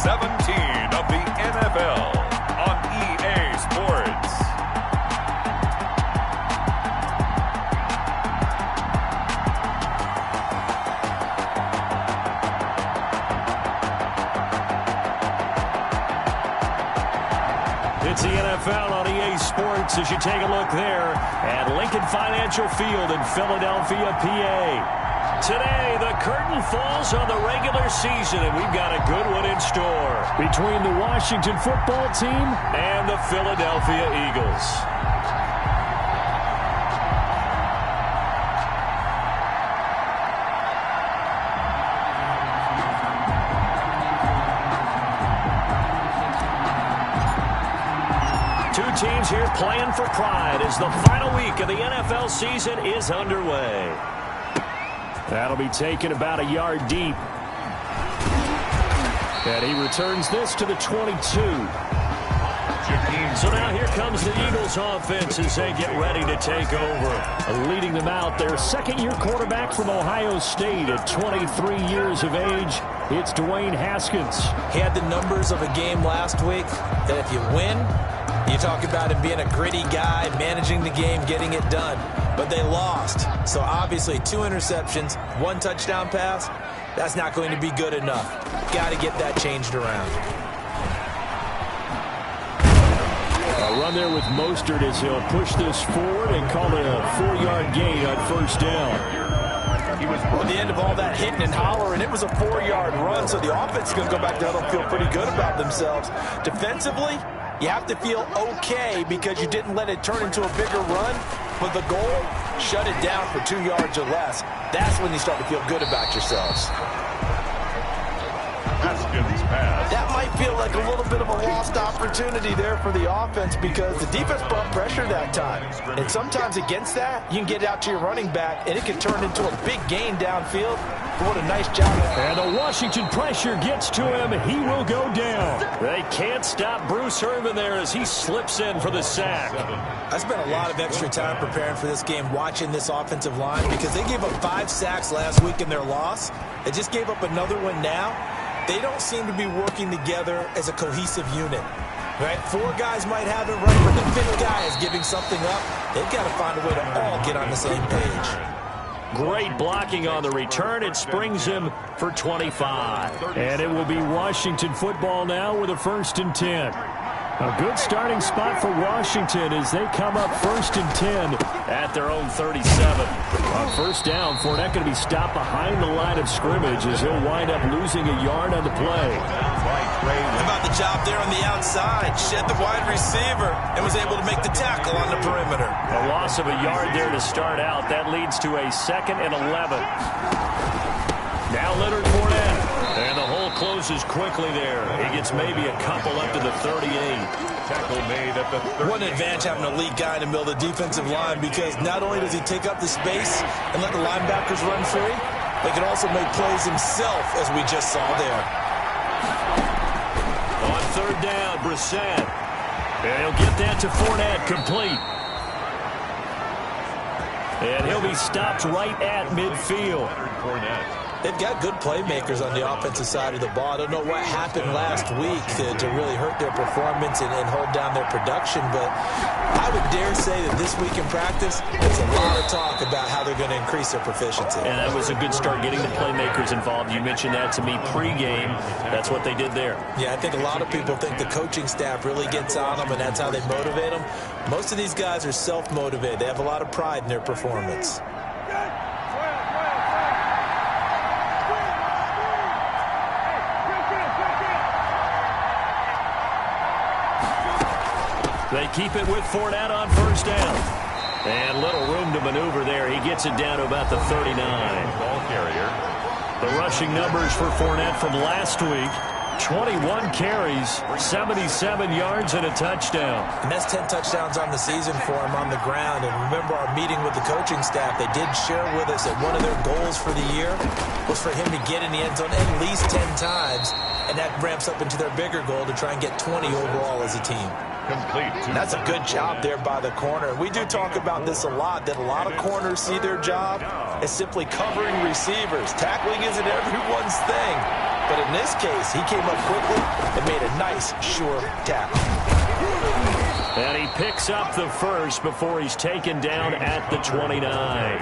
17 of the NFL on EA Sports. It's the NFL on EA Sports as you take a look there at Lincoln Financial Field in Philadelphia, PA. Today, the curtain falls on the regular season, and we've got a good one in store between the Washington football team and the Philadelphia Eagles. Two teams here playing for pride as the final week of the NFL season is underway. That'll be taken about a yard deep. And he returns this to the 22. So now here comes the Eagles offense as they get ready to take over. Leading them out, their second-year quarterback from Ohio State at 23 years of age. It's Dwayne Haskins. He had the numbers of a game last week that if you win, you talk about him being a gritty guy, managing the game, getting it done. But they lost. So obviously 2 interceptions, 1 touchdown pass, that's not going to be good enough. Got to get that changed around. A run there with Mostert as he'll push this forward and call it a 4-yard gain on first down. At the end of all that hitting and hollering, it was a 4-yard run, so the offense is going to go back down and feel pretty good about themselves. Defensively, you have to feel okay because you didn't let it turn into a bigger run. But the goal, shut it down for 2 yards or less. That's when you start to feel good about yourselves. Haskins pass. That might feel like a little bit of a lost opportunity there for the offense because the defense brought pressure that time. And sometimes against that, you can get out to your running back, and it can turn into a big gain downfield. What a nice job. And the Washington pressure gets to him. He will go down. They can't stop Bruce Irvin there as he slips in for the sack. I spent a lot of extra time preparing for this game, watching this offensive line, because they gave up 5 sacks last week in their loss. They just gave up another one now. They don't seem to be working together as a cohesive unit. Right? 4 guys might have it right, but the 5th guy is giving something up. They've got to find a way to all get on the same page. Great blocking on the return. It springs him for 25. And it will be Washington football now with a 1st and 10. A good starting spot for Washington as they come up 1st and 10 at their own 37. On first down, Fournette going to be stopped behind the line of scrimmage as he'll wind up losing a yard on the play. How about the job there on the outside? Shed the wide receiver and was able to make the tackle on the perimeter. A loss of a yard there to start out. That leads to a 2nd and 11. Now Leonard Fournette. And the hole closes quickly there. He gets maybe a couple up to the 38. Tackle made at the 38. What an advantage having a elite guy in the middle of the defensive line, because not only does he take up the space and let the linebackers run free, but he can also make plays himself, as we just saw there. On 3rd down, Brissett. And he'll get that to Fournette, complete. And he'll be stopped right at midfield. Fournette. They've got good playmakers on the offensive side of the ball. I don't know what happened last week to really hurt their performance and hold down their production, but I would dare say that this week in practice, there's a lot of talk about how they're going to increase their proficiency. And that was a good start getting the playmakers involved. You mentioned that to me pregame. That's what they did there. Yeah, I think a lot of people think the coaching staff really gets on them, and that's how they motivate them. Most of these guys are self-motivated. They have a lot of pride in their performance. They keep it with Fournette on first down. And little room to maneuver there. He gets it down to about the 39. Ball carrier. The rushing numbers for Fournette from last week. 21 carries, 77 yards, and a touchdown. And that's 10 touchdowns on the season for him on the ground. And remember our meeting with the coaching staff, they did share with us that one of their goals for the year was for him to get in the end zone at least 10 times. And that ramps up into their bigger goal to try and get 20 overall as a team. Complete. And that's a good job there by the corner. We do talk about this a lot, that a lot of corners see their job as simply covering receivers. Tackling isn't everyone's thing. But in this case, he came up quickly and made a nice, sure tackle. And he picks up the first before he's taken down at the 29.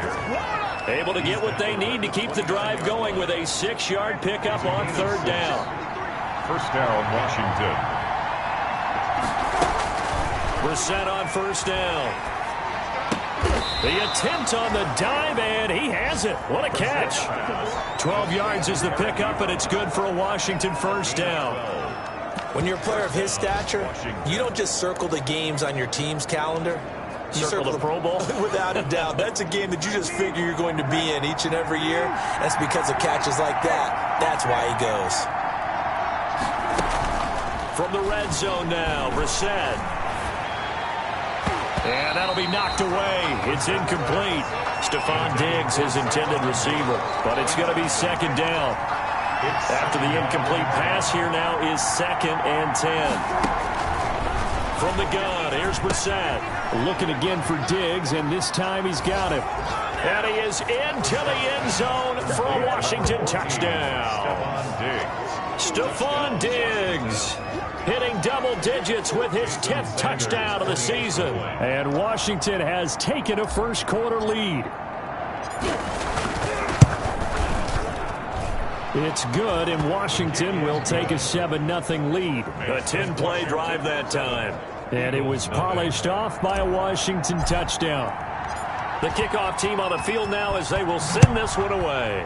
Able to get what they need to keep the drive going with a 6-yard pickup on third down. First down, Washington. Brissett on first down. The attempt on the dive, and he has it. What a catch. 12 yards is the pickup, and it's good for a Washington first down. When you're a player of his stature, you don't just circle the games on your team's calendar. You circle the Pro Bowl? Without a doubt. That's a game that you just figure you're going to be in each and every year. That's because of catches like that. That's why he goes. From the red zone now, Brissett. And that'll be knocked away. It's incomplete. Stephon Diggs, his intended receiver. But it's going to be second down. After the incomplete pass, here now is 2nd and 10. From the gun, here's Brissett. Looking again for Diggs, and this time he's got him. And he is into the end zone for a Washington touchdown. Stephon Diggs hitting double digits with his 10th touchdown of the season. And Washington has taken a first-quarter lead. It's good, and Washington will take a 7-0 lead. A 10-play drive that time. And it was polished off by a Washington touchdown. The kickoff team on the field now as they will send this one away.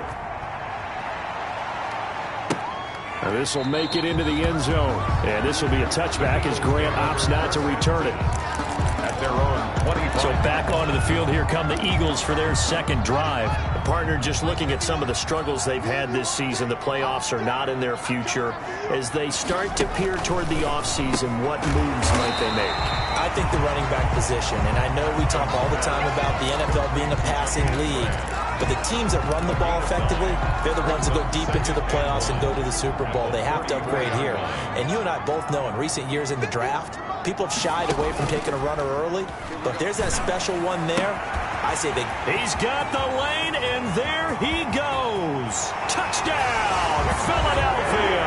Now this will make it into the end zone. And this will be a touchback as Grant opts not to return it. At their own 25. So back onto the field, here come the Eagles for their second drive. The partner just looking at some of the struggles they've had this season. The playoffs are not in their future. As they start to peer toward the offseason, what moves might they make? I think the running back position, and I know we talk all the time about the NFL being a passing league, but the teams that run the ball effectively, they're the ones that go deep into the playoffs and go to the Super Bowl. They have to upgrade here. And you and I both know in recent years in the draft, people have shied away from taking a runner early, but if there's that special one there, I say they... He's got the lane, and there he goes. Touchdown, Philadelphia.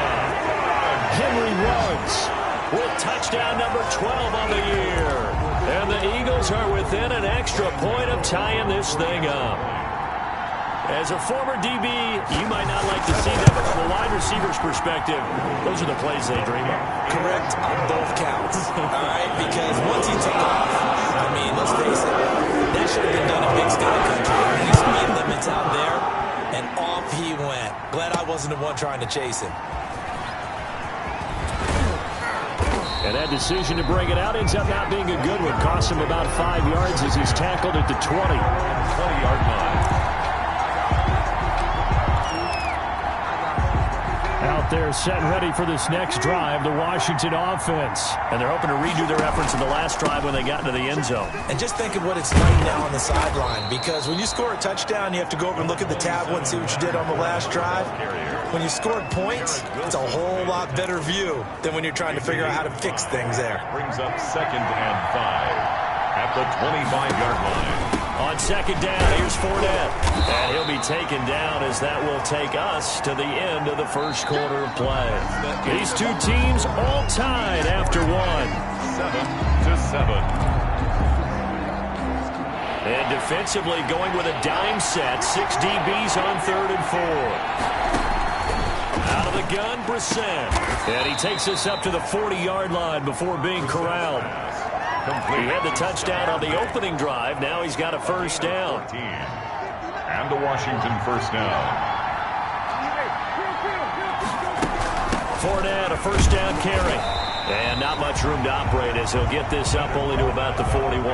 Henry runs with touchdown number 12 on the year. And the Eagles are within an extra point of tying this thing up. As a former DB, you might not like to see that, but from a wide receiver's perspective, those are the plays they dream of. Correct on both counts. All right, because once he took off, I mean, let's face it, that should have been done in Big Sky Country. He's speed limits out there, and off he went. Glad I wasn't the one trying to chase him. And that decision to bring it out ends up not being a good one. Costs him about 5 yards as he's tackled at the 20. 20-yard line. Out there set and ready for this next drive, the Washington offense. And they're hoping to redo their efforts in the last drive when they got into the end zone. And just think of what it's like now on the sideline, because when you score a touchdown, you have to go over and look at the tablet and see what you did on the last drive. When you scored points, it's a whole lot better view than when you're trying to figure out how to fix things there. Brings up 2nd and 5 at the 25-yard line. On second down, here's Fournette. And he'll be taken down as that will take us to the end of the first quarter of play. These two teams all tied after one. 7-7. And defensively going with a dime set. 6 DBs on 3rd and 4. Out of the gun, Brissett. And he takes us up to the 40-yard line before being corralled. He had the touchdown on the opening drive. Now he's got a first down. And a Washington first down. Fournette, a first down carry. And not much room to operate as he'll get this up only to about the 41.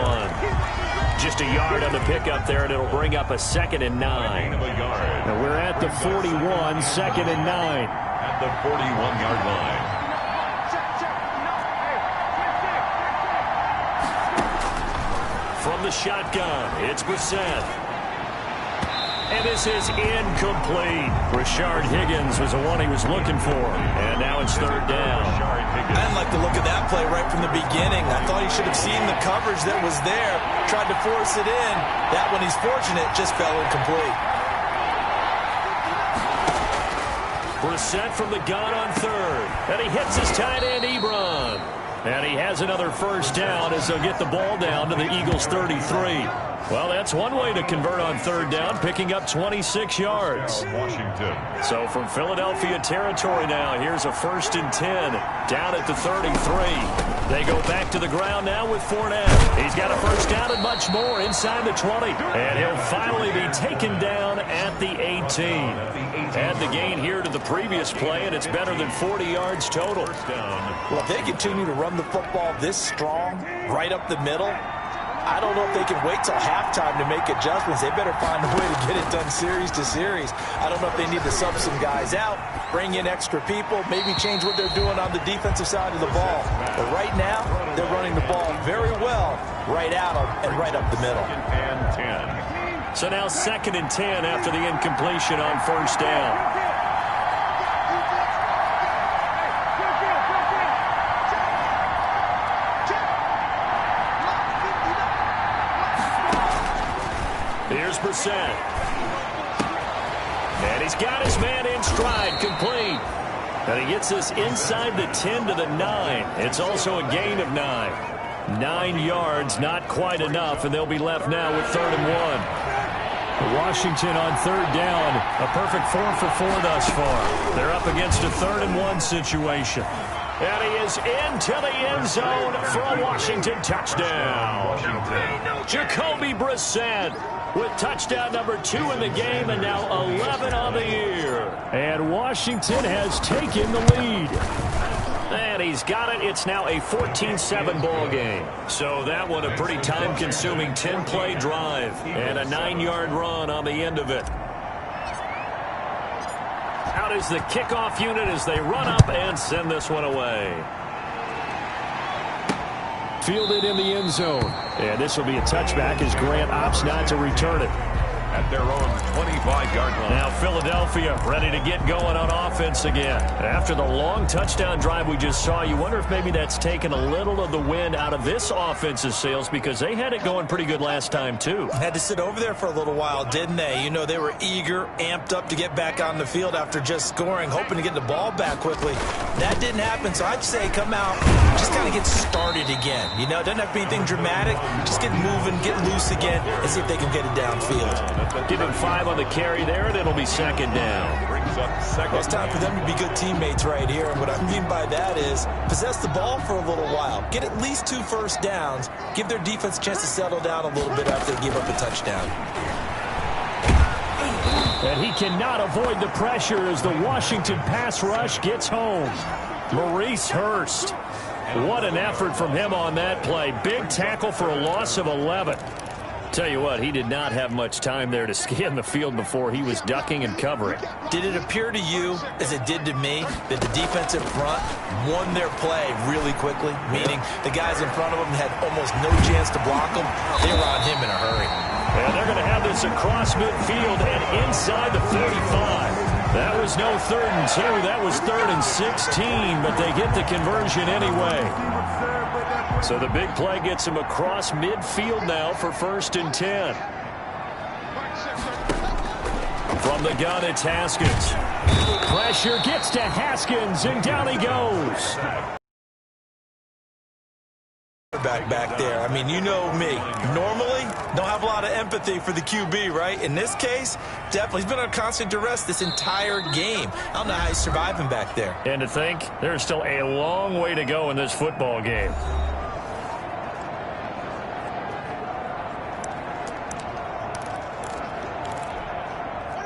Just a yard on the pickup there, and it'll bring up a 2nd and 9. Now we're at the 41, 2nd and 9. At the 41-yard line. From the shotgun, it's Brissett. And this is incomplete. Rashard Higgins was the one he was looking for. And now it's 3rd down. I didn't like the look of that play right from the beginning. I thought he should have seen the coverage that was there. Tried to force it in. That one, he's fortunate, just fell incomplete. Brissett from the gun on third. And he hits his tight end, Ebron. And he has another first down as they'll get the ball down to the Eagles' 33. Well, that's one way to convert on third down, picking up 26 yards. Washington. So from Philadelphia territory now, here's a 1st and 10 down at the 33. They go back to the ground now with Fournette. He's got a first down and much more inside the 20. And he'll finally be taken down at the 18. Add the gain here to the previous play, and it's better than 40 yards total. Well, if they continue to run the football this strong, right up the middle, I don't know if they can wait till halftime to make adjustments. They better find a way to get it done series to series. I don't know if they need to sub some guys out, bring in extra people, maybe change what they're doing on the defensive side of the ball. But right now, they're running the ball very well right at them and right up the middle. And 10. So now 2nd and 10 after the incompletion on first down. Here's Brissett. And he's got his man in stride, complete. And he gets this inside the 10 to the 9. It's also a gain of 9. 9 yards, not quite enough, and they'll be left now with 3rd and 1. Washington on third down, a perfect 4 for 4 thus far. They're up against a 3rd and 1 situation. And he is into the end zone for a Washington touchdown. Jacoby Brissett with touchdown number 2 in the game, and now 11 on the year. And Washington has taken the lead. And he's got it. It's now a 14-7 ball game. So that one a pretty time-consuming 10-play drive and a 9-yard run on the end of it. Out is the kickoff unit as they run up and send this one away. Fielded in the end zone. And this will be a touchback as Grant opts not to return it. At their own 25-yard line. Now Philadelphia ready to get going on offense again. After the long touchdown drive we just saw, you wonder if maybe that's taken a little of the wind out of this offense's sails, because they had it going pretty good last time too. Had to sit over there for a little while, didn't they? You know, they were eager, amped up to get back on the field after just scoring, hoping to get the ball back quickly. That didn't happen, so I'd say come out, just kind of get started again. You know, it doesn't have to be anything dramatic. Just get moving, get loose again, and see if they can get it downfield. Give him 5 on the carry there, and it'll be 2nd down. Brings up second. Well, it's time for them to be good teammates right here. And what I mean by that is possess the ball for a little while. Get at least 2 first downs. Give their defense a chance to settle down a little bit after they give up a touchdown. And he cannot avoid the pressure as the Washington pass rush gets home. Maurice Hurst. What an effort from him on that play. Big tackle for a loss of 11. Tell you what, he did not have much time there to scan the field before he was ducking and covering. Did it appear to you, as it did to me, that the defensive front won their play really quickly? Meaning the guys in front of them had almost no chance to block them. They were on him in a hurry. And they're going to have this across midfield and inside the 45. That was no 3rd and 2. That was 3rd and 16, but they get the conversion anyway. So the big play gets him across midfield now for 1st and 10. From the gun, it's Haskins. Pressure gets to Haskins, and down he goes. Back there. I mean, you know me. Normally, don't have a lot of empathy for the QB, right? In this case, definitely. He's been on constant duress this entire game. I don't know how he's surviving back there. And to think, there's still a long way to go in this football game.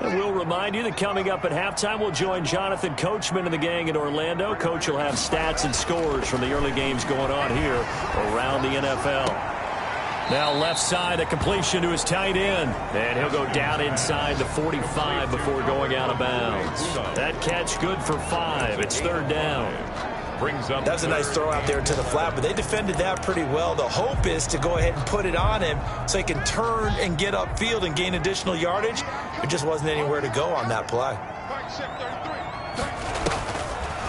And we'll remind you that coming up at halftime, we'll join Jonathan Coachman and the gang in Orlando. Coach will have stats and scores from the early games going on here around the NFL. Now left side, a completion to his tight end. And he'll go down inside the 45 before going out of bounds. That catch good for 5. It's 3rd down. Brings up That's a nice throw out there to the flat, but they defended that pretty well. The hope is to go ahead and put it on him so he can turn and get upfield and gain additional yardage. There just wasn't anywhere to go on that play.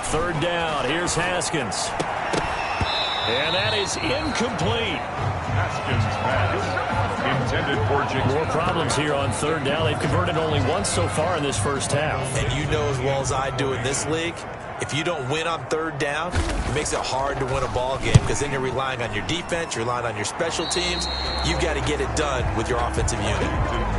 3rd down. Here's Haskins. And that is incomplete. Intended for more problems here on third down. They've converted only once so far in this first half. And you know as well as I do in this league, if you don't win on third down, it makes it hard to win a ball game because then you're relying on your defense, you're relying on your special teams. You've got to get it done with your offensive unit.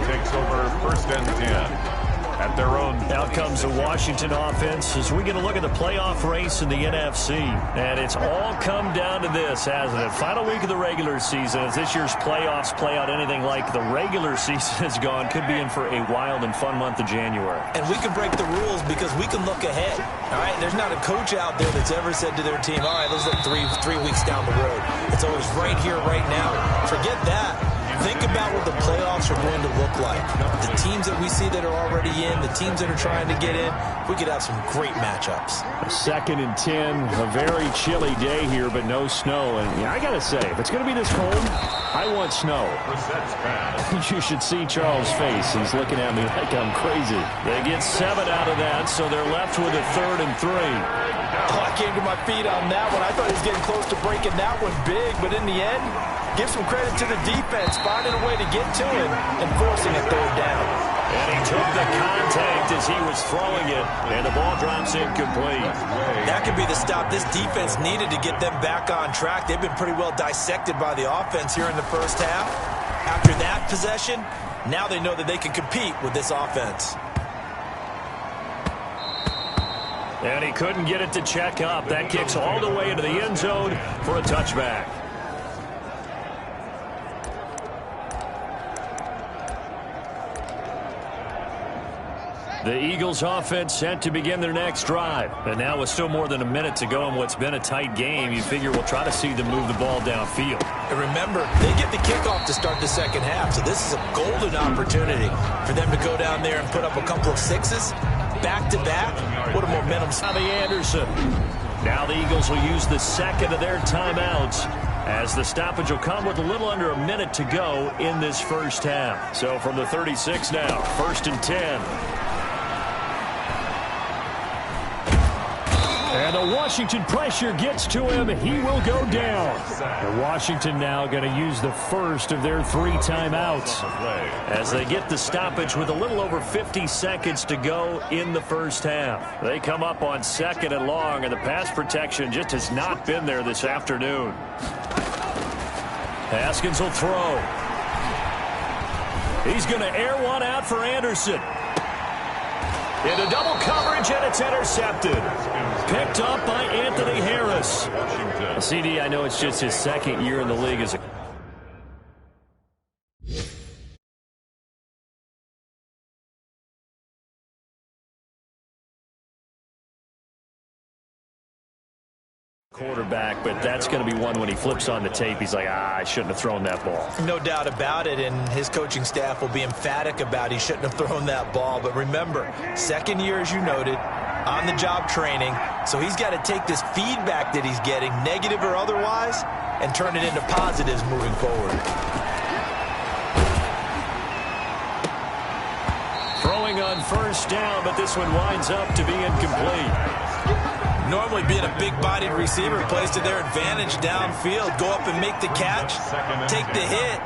Takes over first and 10. At their own. Out comes the Washington offense as we get a look at the playoff race in the NFC. And it's all come down to this, hasn't it? Final week of the regular season. As this year's playoffs play out anything like the regular season has gone, could be in for a wild and fun month of January. And we can break the rules because we can look ahead. All right, there's not a coach out there that's ever said to their team, all right, let's look three weeks down the road. It's always right here, right now. Forget that. Think about what the playoffs are going to look like. The teams that we see that are already in, the teams that are trying to get in, we could have some great matchups. A 2nd and 10, a very chilly day here, but no snow. And yeah, I got to say, if it's going to be this cold, I want snow. You should see Charles' face. He's looking at me like I'm crazy. They get 7 out of that, so they're left with a 3rd and 3. Oh, I came to my feet on that one. I thought he was getting close to breaking that one big, but in the end, give some credit to the defense, finding a way to get to him and forcing a 3rd down. And he took the contact as he was throwing it, and the ball drops incomplete. That could be the stop this defense needed to get them back on track. They've been pretty well dissected by the offense here in the first half. After that possession, now they know that they can compete with this offense. And he couldn't get it to check up. That kicks all the way into the end zone for a touchback. The Eagles offense set to begin their next drive. And now with still more than a minute to go in what's been a tight game, you figure we'll try to see them move the ball downfield. And remember, they get the kickoff to start the second half, so this is a golden opportunity for them to go down there and put up a couple of 6s back-to-back. What a momentum. Tommy Anderson. Now the Eagles will use the 2nd of their timeouts as the stoppage will come with a little under a minute to go in this first half. So from the 36 now, 1st and 10. And the Washington pressure gets to him. He will go down. And Washington now going to use the first of their 3 timeouts as they get the stoppage with a little over 50 seconds to go in the first half. They come up on 2nd and long, and the pass protection just has not been there this afternoon. Haskins will throw. He's going to air one out for Anderson. Into double coverage, and it's intercepted. Picked up by Anthony Harris. CD, I know it's just his 2nd year in the league as a quarterback, but that's going to be one when he flips on the tape. He's like, I shouldn't have thrown that ball. No doubt about it, and his coaching staff will be emphatic about he shouldn't have thrown that ball. But remember, 2nd year, as you noted, on-the-job training, so he's got to take this feedback that he's getting, negative or otherwise, and turn it into positives moving forward. Throwing on 1st down, but this one winds up to be incomplete. Normally being a big-bodied receiver plays to their advantage downfield. Go up and make the catch, take the hit,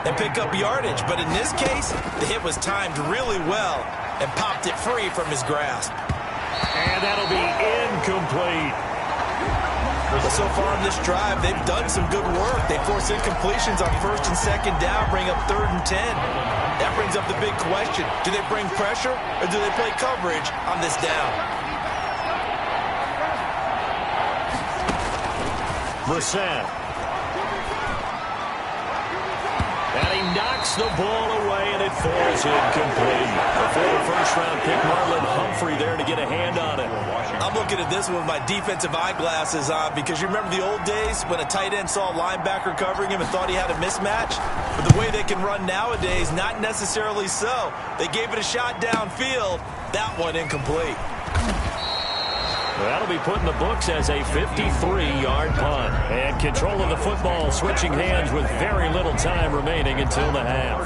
and pick up yardage. But in this case, the hit was timed really well and popped it free from his grasp. And that'll be incomplete. But so far in this drive, they've done some good work. They force incompletions on 1st and 2nd down, bring up 3rd and 10. That brings up the big question. Do they bring pressure or do they play coverage on this down? Brissett. And he knocks the ball away, and it falls incomplete. A former first-round pick, Marlon Humphrey, there to get a hand on it. I'm looking at this one with my defensive eyeglasses on because you remember the old days when a tight end saw a linebacker covering him and thought he had a mismatch? But the way they can run nowadays, not necessarily so. They gave it a shot downfield. That one incomplete. That'll be put in the books as a 53-yard punt. And control of the football switching hands with very little time remaining until the half.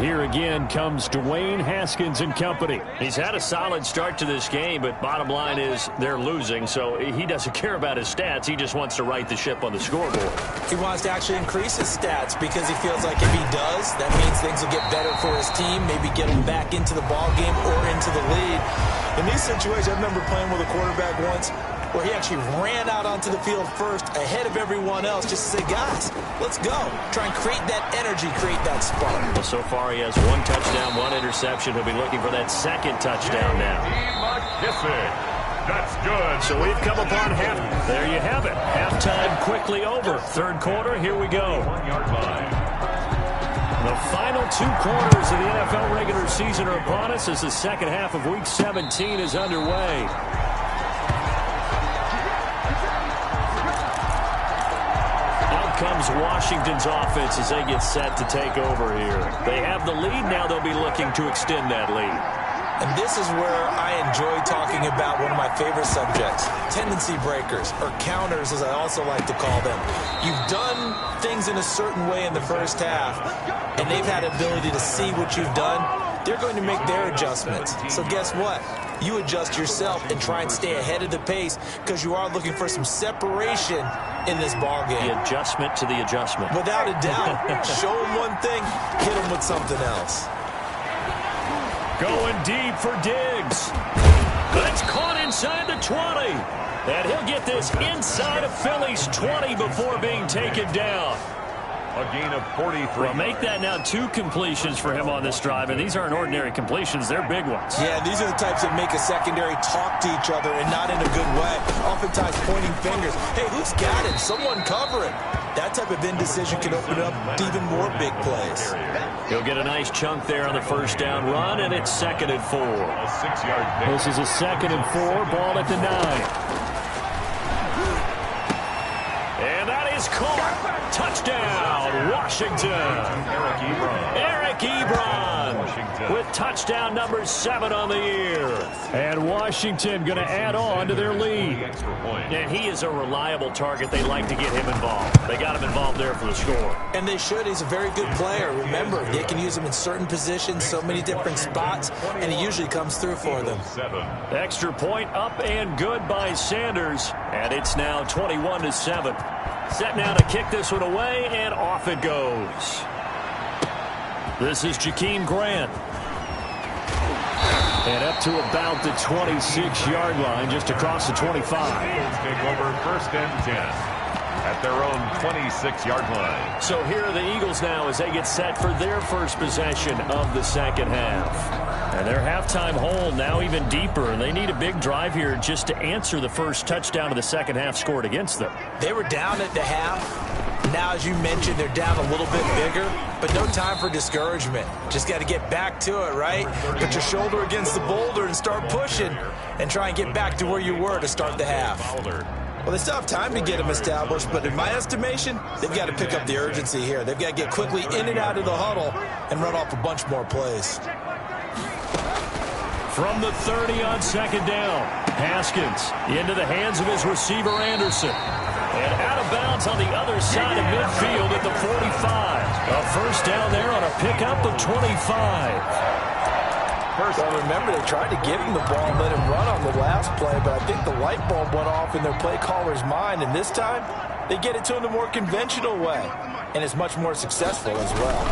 Here again comes Dwayne Haskins and company. He's had a solid start to this game, but bottom line is they're losing, so he doesn't care about his stats. He just wants to right the ship on the scoreboard. He wants to actually increase his stats because he feels like if he does, that means things will get better for his team, maybe get him back into the ball game or into the lead. In these situations, I remember playing with a quarterback once where he actually ran out onto the field first ahead of everyone else just to say, guys, let's go. Try and create that energy, create that spark. Well, so far he has 1 touchdown, 1 interception. He'll be looking for that second touchdown now. That's good. So we've come upon half. There you have it. Halftime quickly over. Third quarter, here we go. 1-yard line. The final 2 quarters of the NFL regular season are upon us as the second half of Week 17 is underway. Out comes Washington's offense as they get set to take over here. They have the lead. Now they'll be looking to extend that lead. And this is where I enjoy talking about one of my favorite subjects, tendency breakers, or counters as I also like to call them. You've done things in a certain way in the first half, and they've had ability to see what you've done. They're going to make their adjustments. So guess what? You adjust yourself and try and stay ahead of the pace because you are looking for some separation in this ball game. The adjustment to the adjustment. Without a doubt. Show them one thing, hit them with something else. Going deep for Diggs. But it's caught inside the 20. And he'll get this inside of Philly's 20 before being taken down. A gain of 43. Well, make that now 2 completions for him on this drive, and these aren't ordinary completions. They're big ones. Yeah, these are the types that make a secondary talk to each other and not in a good way. Oftentimes pointing fingers. Hey, who's got him? Someone cover him. That type of indecision can open up to even more big plays. He'll get a nice chunk there on the first down run, and it's 2nd and 4. A 6-yard pick. This is a 2nd and 4, ball at the 9. And that is caught. Touchdown, Washington. Eric Ebron with touchdown number 7 on the year. And Washington going to add on to their lead. And he is a reliable target. They like to get him involved. They got him involved there for the score. And they should. He's a very good player. Remember, they can use him in certain positions, so many different spots, and he usually comes through for them. Extra point up and good by Sanders. And it's now 21-7. Set now to kick this one away, and off it goes. This is Jakeem Grant. And up to about the 26-yard line, just across the 25. Take over 1st and 10 at their own 26-yard line. So here are the Eagles now as they get set for their first possession of the second half. And their halftime hole now even deeper, and they need a big drive here just to answer the first touchdown of the second half scored against them. They were down at the half. Now, as you mentioned, they're down a little bit bigger, but no time for discouragement. Just got to get back to it, right? Put your shoulder against the boulder and start pushing and try and get back to where you were to start the half. Well, they still have time to get them established, but in my estimation, they've got to pick up the urgency here. They've got to get quickly in and out of the huddle and run off a bunch more plays. From the 30 on 2nd down, Haskins into the hands of his receiver, Anderson. And out of bounds on the other side of midfield at the 45. A first down there on a pickup of 25. Well, remember, they tried to give him the ball and let him run on the last play, but I think the light bulb went off in their play caller's mind, and this time they get it to him the more conventional way, and it's much more successful as well.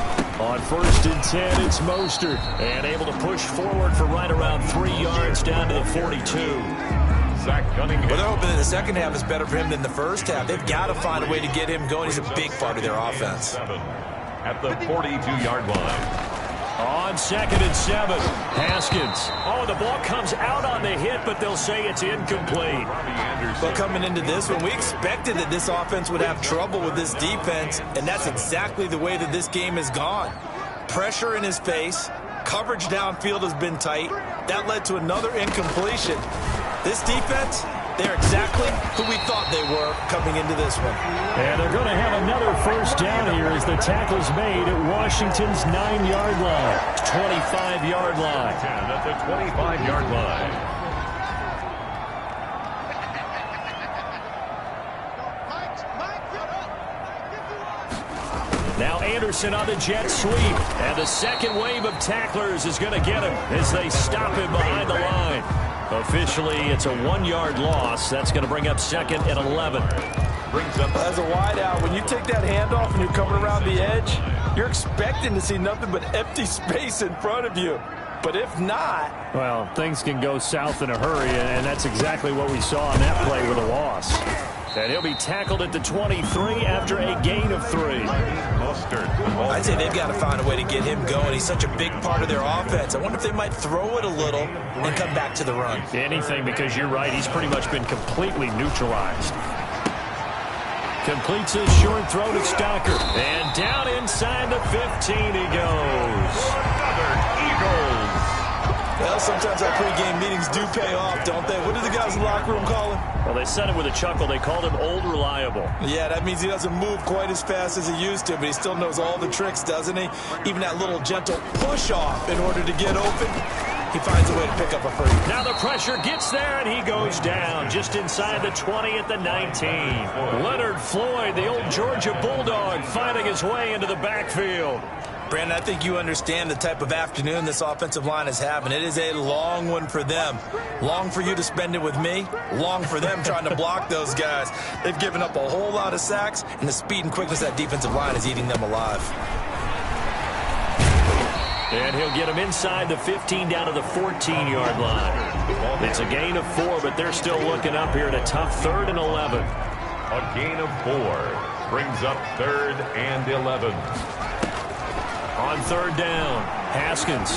On 1st and 10, it's Mostert, and able to push forward for right around 3 yards down to the 42. Zach Cunningham. Well, they're hoping that the second half is better for him than the first half. They've got to find a way to get him going. He's a big part of their offense. At the 42-yard line. On 2nd and 7, Haskins. Oh, the ball comes out on the hit, but they'll say it's incomplete. Well, coming into this one, we expected that this offense would have trouble with this defense, and that's exactly the way that this game has gone. Pressure in his face, coverage downfield has been tight. That led to another incompletion. This defense, they're exactly who we thought they were coming into this one. And they're going to have another first down here as the tackle's made at Washington's 9-yard line, 25-yard line. At the 25-yard line. Now Anderson on the jet sweep. And the second wave of tacklers is going to get him as they stop him behind the line. Officially, it's a 1-yard loss. That's going to bring up 2nd and 11. As a wideout, when you take that handoff and you're coming around the edge, you're expecting to see nothing but empty space in front of you. But if not... Well, things can go south in a hurry, and that's exactly what we saw on that play with a loss. And he'll be tackled at the 23 after a gain of 3. I'd say they've got to find a way to get him going. He's such a big part of their offense. I wonder if they might throw it a little and come back to the run. Anything, because you're right. He's pretty much been completely neutralized. Completes his short throw to Stocker. And down inside the 15 he goes. Southern Eagles. Well, sometimes our pregame meetings do pay off, don't they? What do the guys in the locker room call him? Well, they said it with a chuckle. They called him Old Reliable. Yeah, that means he doesn't move quite as fast as he used to, but he still knows all the tricks, doesn't he? Even that little gentle push-off in order to get open. He finds a way to pick up a first. Now the pressure gets there, and he goes down just inside the 20 at the 19. Leonard Floyd, the old Georgia Bulldog, finding his way into the backfield. Brandon, I think you understand the type of afternoon this offensive line is having. It is a long one for them. Long for you to spend it with me. Long for them trying to block those guys. They've given up a whole lot of sacks, and the speed and quickness of that defensive line is eating them alive. And he'll get him inside the 15 down to the 14-yard line. It's a gain of 4, but they're still looking up here at a tough 3rd and 11. A gain of 4 brings up 3rd and 11. On 3rd down, Haskins.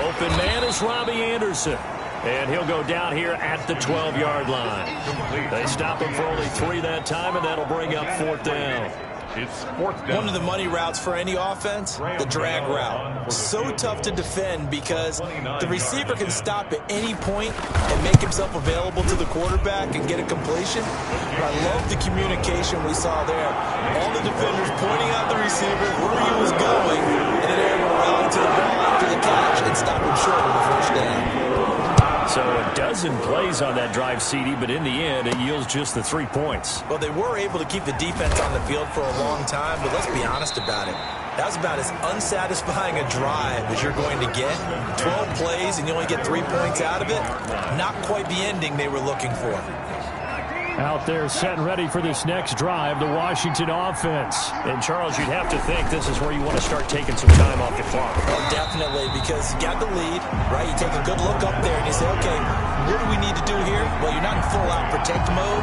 Open man is Robbie Anderson. And he'll go down here at the 12-yard line. They stop him for only 3 that time, and that'll bring up 4th down. It's 4th down. One of the money routes for any offense, the drag route. So tough to defend because the receiver can stop at any point and make himself available to the quarterback and get a completion. But I love the communication we saw there. All the defenders pointing out the receiver, where he was going, and then they were rallying to the ball after the catch and stop him short of the 1st down. So a dozen plays on that drive, CD, but in the end, it yields just the 3 points. Well, they were able to keep the defense on the field for a long time, but let's be honest about it. That was about as unsatisfying a drive as you're going to get. 12 plays and you only get 3 points out of it. Not quite the ending they were looking for. Out there set and ready for this next drive, the Washington offense. And, Charles, you'd have to think this is where you want to start taking some time off the clock. Well, definitely, because you got the lead, right? You take a good look up there and you say, okay, what do we need to do here? Well, you're not in full-out protect mode.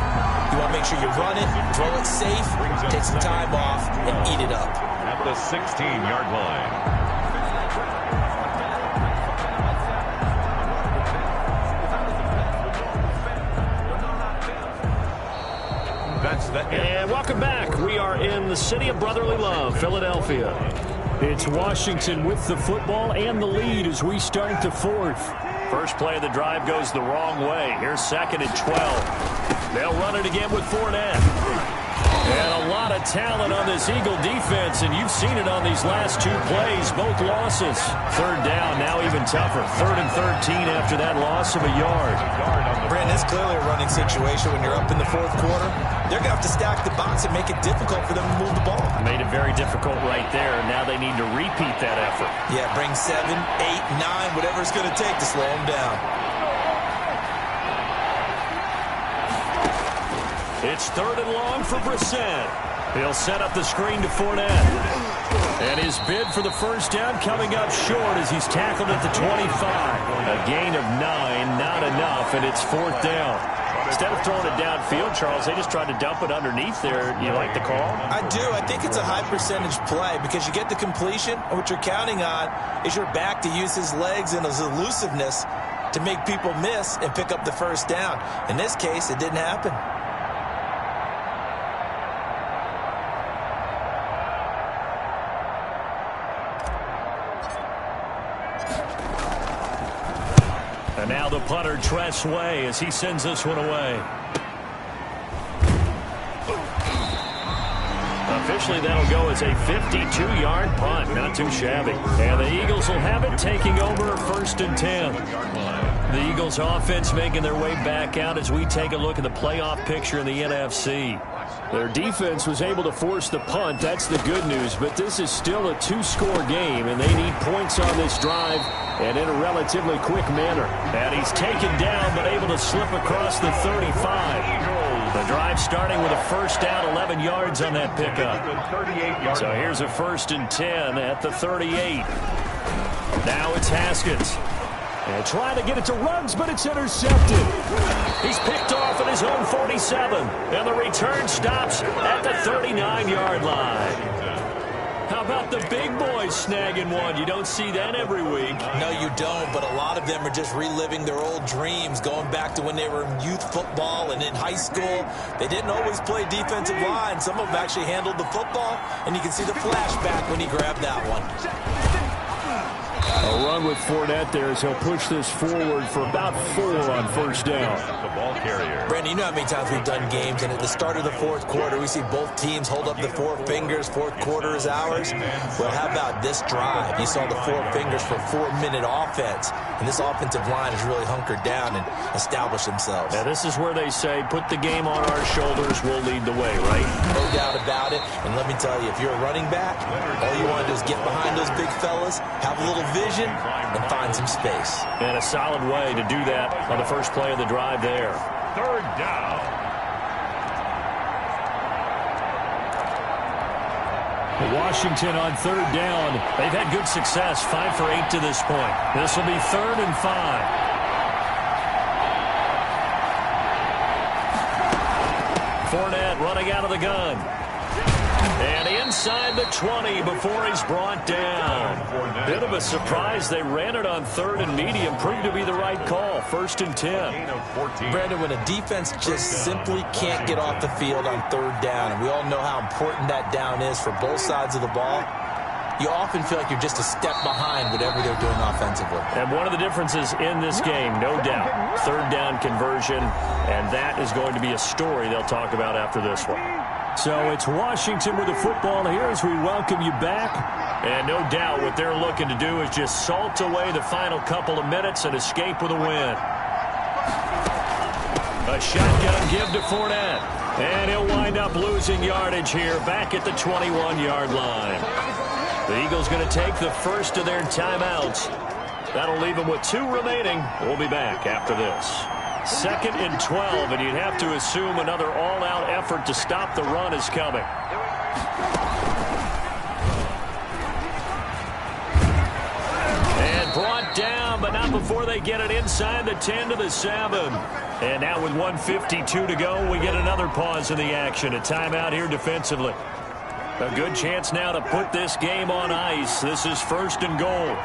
You want to make sure you run it, throw it safe, take some time off, and eat it up. At the 16-yard line. And welcome back. We are in the city of brotherly love, Philadelphia. It's Washington with the football and the lead as we start the 4th. First play of the drive goes the wrong way. Here's 2nd and 12. They'll run it again with Fournette. And a lot of talent on this Eagle defense, and you've seen it on these last 2 plays, both losses. 3rd down, now even tougher. 3rd and 13 after that loss of a yard. Brandon, it's clearly a running situation when you're up in the 4th quarter. They're going to have to stack the box and make it difficult for them to move the ball. Made it very difficult right there. Now they need to repeat that effort. Yeah, bring 7, 8, 9, whatever it's going to take to slow them down. It's 3rd and long for Brissett. He'll set up the screen to Fournette. And his bid for the 1st down coming up short as he's tackled at the 25. A gain of 9, not enough, and it's 4th down. Instead of throwing it downfield, Charles, they just tried to dump it underneath there. You like the call? I do. I think it's a high percentage play because you get the completion, and what you're counting on is your back to use his legs and his elusiveness to make people miss and pick up the 1st down. In this case, it didn't happen. And now the punter, Tress Way, as he sends this one away. Officially, that'll go as a 52-yard punt. Not too shabby. And the Eagles will have it, taking over 1st and 10. The Eagles offense making their way back out as we take a look at the playoff picture in the NFC. Their defense was able to force the punt. That's the good news. But this is still a two-score game, and they need points on this drive and in a relatively quick manner. And he's taken down but able to slip across the 35. The drive starting with a first down, 11 yards on that pickup. So here's a 1st and 10 at the 38. Now it's Haskins. And trying to get it to Ruggs, but it's intercepted. He's picked off at his own 47. And the return stops at the 39-yard line. How about the big boys snagging one? You don't see that every week. No, you don't, but a lot of them are just reliving their old dreams, going back to when they were in youth football and in high school. They didn't always play defensive line. Some of them actually handled the football, and you can see the flashback when he grabbed that one. A run with Fournette there as he'll push this forward for about 4 on first down. The ball carrier. Brandon, you know how many times we've done games, and at the start of the fourth quarter, we see both teams hold up the 4 fingers. Fourth quarter is ours. Well, how about this drive? You saw the 4 fingers for 4-minute offense, and this offensive line has really hunkered down and established themselves. Now, this is where they say, put the game on our shoulders, we'll lead the way, right? No doubt about it. And let me tell you, if you're a running back, all you want to do is get behind those big fellas, have a little vision, and find some space. And a solid way to do that on the first play of the drive there. 3rd down. Washington on 3rd down. They've had good success, 5 for 8 to this point. This will be 3rd and 5. Fournette running out of the gun. And inside the 20 before he's brought down. Bit of a surprise. They ran it on 3rd and medium. Proved to be the right call. 1st and 10. Brandon, when a defense just simply can't get off the field on 3rd down, and we all know how important that down is for both sides of the ball, you often feel like you're just a step behind whatever they're doing offensively. And one of the differences in this game, no doubt, 3rd down conversion, and that is going to be a story they'll talk about after this one. So it's Washington with the football here as we welcome you back. And no doubt what they're looking to do is just salt away the final couple of minutes and escape with a win. A shotgun give to Fournette. And he'll wind up losing yardage here back at the 21-yard line. The Eagles going to take the first of their timeouts. That'll leave them with 2 remaining. We'll be back after this. 2nd and 12, and you'd have to assume another all-out effort to stop the run is coming. And brought down, but not before they get it inside the 10 to the 7. And now with 1:52 to go, we get another pause in the action. A timeout here defensively. A good chance now to put this game on ice. This is 1st and goal.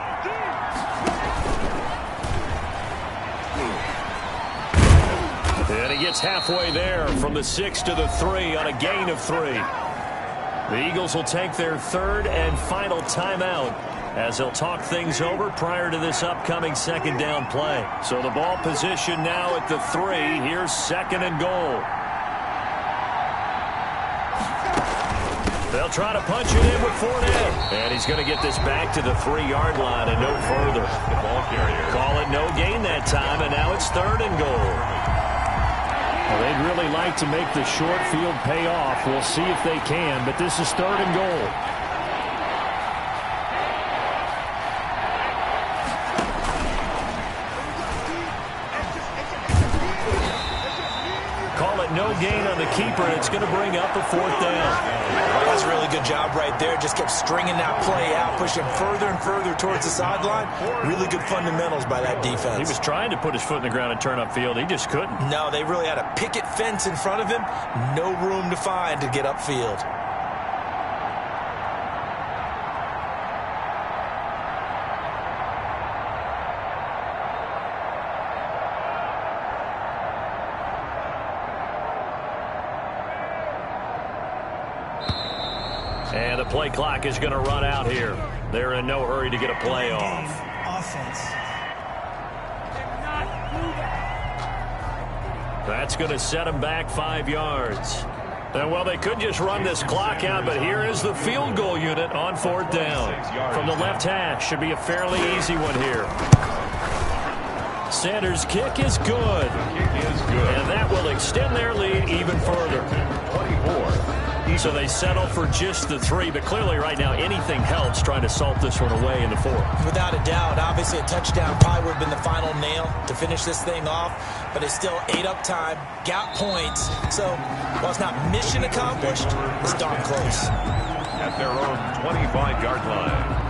And he gets halfway there from the 6 to the 3 on a gain of 3. The Eagles will take their 3rd and final timeout as they'll talk things over prior to this upcoming 2nd down play. So the ball position now at the 3. Here's 2nd and goal. They'll try to punch it in with Fournette. And he's going to get this back to the 3-yard line and no further. The ball carrier. Call it no gain that time, and now it's 3rd and goal. Well, they'd really like to make the short field pay off. We'll see if they can, but this is 3rd and goal. Call it no gain on the keeper, and it's going to bring up a 4th down. That's a really good job right there. Just kept stringing that play out, pushing further and further towards the sideline. Really good fundamentals by that defense. He was trying to put his foot in the ground and turn upfield. He just couldn't. No, they really had a picket fence in front of him. No room to find to get upfield. And the play clock is going to run out here. They're in no hurry to get a play off. That's going to set them back 5 yards. And, well, they could just run this clock out, but here is the field goal unit on 4th down. From the left hash, should be a fairly easy one here. Sanders' kick is good. Kick is good. And that will extend their lead even further. 24. So they settle for just the 3, but clearly right now anything helps trying to salt this one away in the 4th. Without a doubt, obviously a touchdown probably would have been the final nail to finish this thing off, but it's still ate up time, got points. So while it's not mission accomplished, it's darn close. At their own 25-yard line.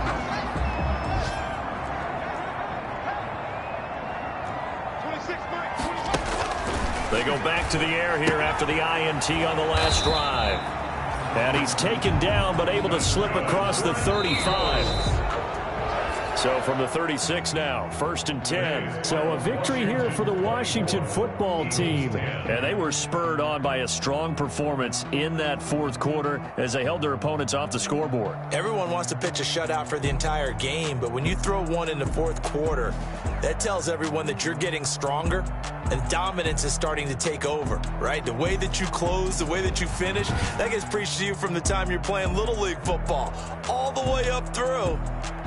They go back to the air here after the INT on the last drive. And he's taken down but able to slip across the 35. So from the 36 now, 1st and 10. So a victory here for the Washington football team. And they were spurred on by a strong performance in that 4th quarter as they held their opponents off the scoreboard. Everyone wants to pitch a shutout for the entire game, but when you throw one in the 4th quarter, that tells everyone that you're getting stronger and dominance is starting to take over, right? The way that you close, the way that you finish, that gets preached to you from the time you're playing Little League football all the way up through.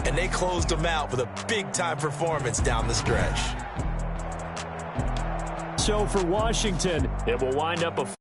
And they closed them out with a big-time performance down the stretch. So for Washington, it will wind up a